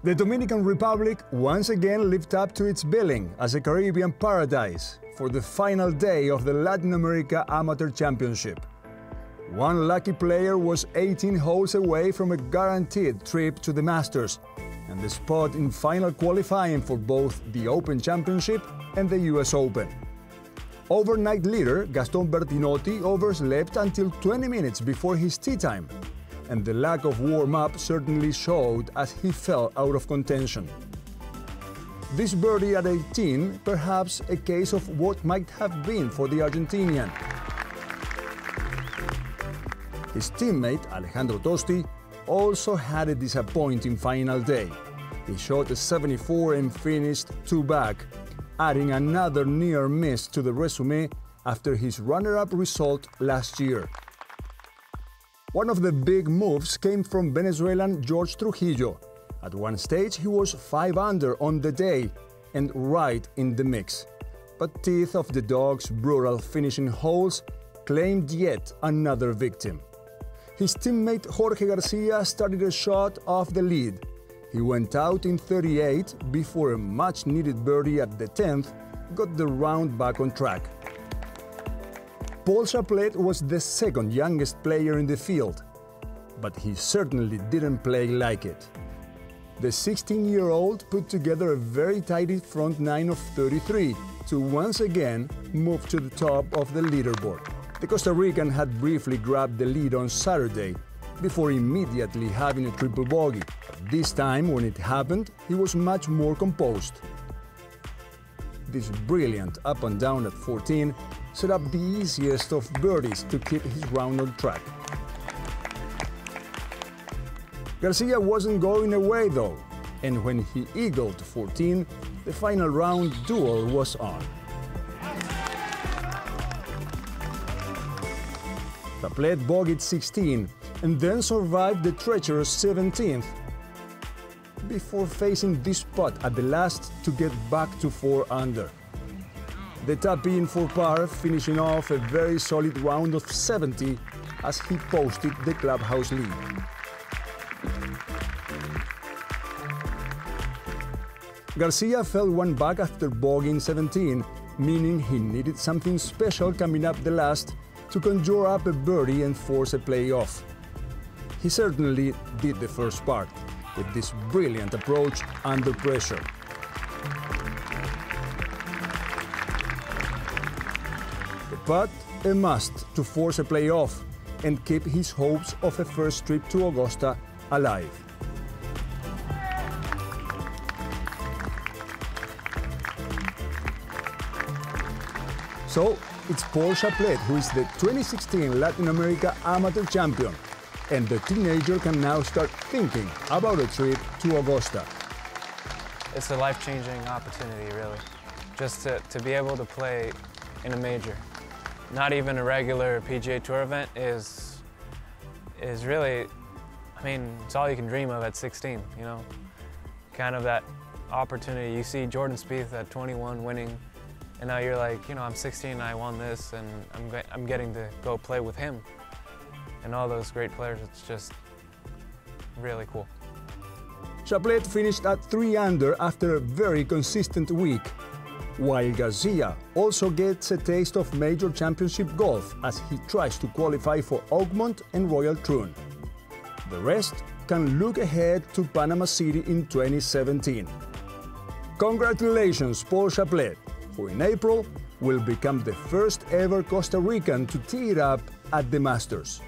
The Dominican Republic once again lived up to its billing as a Caribbean paradise for the final day of the Latin America Amateur Championship. One lucky player was 18 holes away from a guaranteed trip to the Masters and the spot in final qualifying for both the Open Championship and the US Open. Overnight leader Gaston Bertinotti overslept until 20 minutes before his tee time, and the lack of warm-up certainly showed as he fell out of contention. This birdie at 18, perhaps a case of what might have been for the Argentinian. His teammate, Alejandro Tosti, also had a disappointing final day. He shot a 74 and finished 2 back, adding another near miss to the resume after his runner-up result last year. One of the big moves came from Venezuelan George Trujillo. At one stage, he was 5 under on the day and right in the mix. But teeth of the dog's brutal finishing holes claimed yet another victim. His teammate Jorge Garcia started a shot off the lead. He went out in 38 before a much-needed birdie at the 10th got the round back on track. Paul Chaplet was the second youngest player in the field, but he certainly didn't play like it. The 16-year-old put together a very tidy front 9 of 33 to once again move to the top of the leaderboard. The Costa Rican had briefly grabbed the lead on Saturday before immediately having a triple bogey. This time, when it happened, he was much more composed. This brilliant up and down at 14 set up the easiest of birdies to keep his round on track. Garcia wasn't going away though, and when he eagled 14, the final round duel was on. Chaplet bogeyed 16 and then survived the treacherous 17th before facing this putt at the last to get back to 4 under. The tap-in for par, finishing off a very solid round of 70 as he posted the clubhouse lead. Garcia fell 1 back after bogeying 17, meaning he needed something special coming up the last to conjure up a birdie and force a playoff. He certainly did the first part, with this brilliant approach under pressure. The putt, a must to force a playoff and keep his hopes of a first trip to Augusta alive. So, it's Paul Chaplet who is the 2016 Latin America Amateur Champion, and the teenager can now start thinking about a trip to Augusta. It's a life-changing opportunity, really, just to be able to play in a major. Not even a regular PGA Tour event is really, I mean, it's all you can dream of at 16, you know? Kind of that opportunity. You see Jordan Spieth at 21 winning, and now you're like, you know, I'm 16 and I won this, and I'm getting to go play with him and all those great players. It's just really cool. Chaplet finished at 3 under after a very consistent week, while Garcia also gets a taste of major championship golf as he tries to qualify for Oakmont and Royal Troon. The rest can look ahead to Panama City in 2017. Congratulations, Paul Chaplet, who in April will become the first ever Costa Rican to tee it up at the Masters.